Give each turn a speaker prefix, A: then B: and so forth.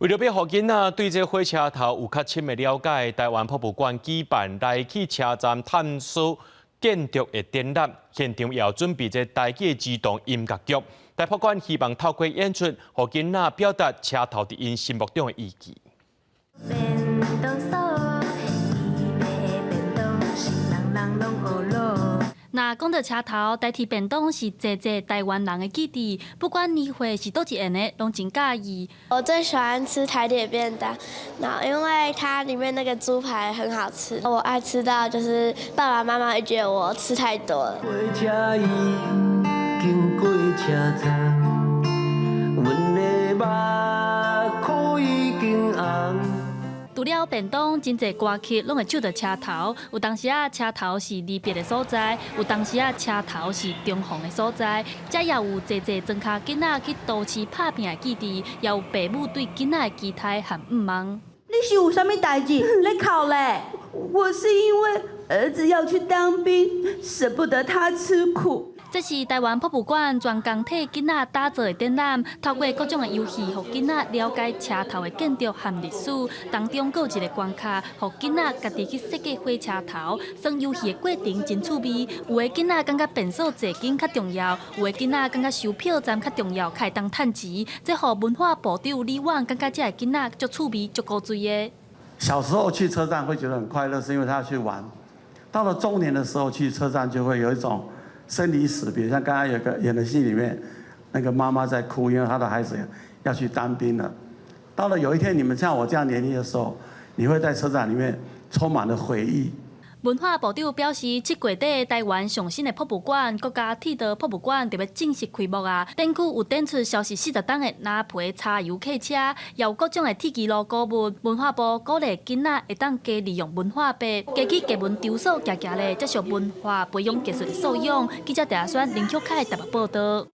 A: 为了要让囡仔对这火车头有较深的了解，台湾博物馆举办来去车站探索建筑的展览，现场也有准备这台语自动音乐剧。台博物馆希望透过演出，让囡仔表达车头伫因心目中的意义。
B: 那讲到车头，代替便当是济台湾人的记忆，不管年会是倒一样的，拢真介意。
C: 我最喜欢吃台铁便当，因为它里面那个猪排很好吃。我爱吃到就是爸爸妈妈会觉得我吃太多了。
D: 火车伊经过车站，阮的目眶已经红。
B: 除了便当，真侪歌曲拢会唱到车头。有当时车头是离别的所在，有当时车头是重逢的所在。才也有济庄脚囡仔去都市拍拼的记忆，也有父母对囡仔的期待和毋望。
E: 你是有啥物代志？你哭嘞？我是因为儿子要去当兵，舍不得他吃苦。
B: 这是台湾博物馆专工替囡仔打造的展览，透过各种的游戏，让囡仔了解车头的建筑和历史。当中有一个关卡，让囡仔家己去设计火车头。算游戏的过程真趣味，有的囡仔感觉变数坐紧较重要，有的囡仔感觉收票站较重要，开当趁钱。这让文化部长李旺感觉这个囡仔足趣味、足高追的。
F: 小时候去车站会觉得很快乐，是因为他要去玩。到了中年的时候去车站，就会有一种生离死别，像刚刚有个演的戏里面，那个妈妈在哭，因为她的孩子要去当兵了。到了有一天，你们像我这样年龄的时候，你会在车站里面充满了回忆。
B: 文化部长表示，7月底台湾上新的博物馆——国家铁道博物馆就要正式开幕啊！展区有展出消息40档的拿皮柴油客车，也有各种的铁基路古物。文化部鼓励囡仔会当加利用文化笔，加去艺文场所行行咧，接受文化培养技术的素养。记者陈亚轩、林巧凯台北报道。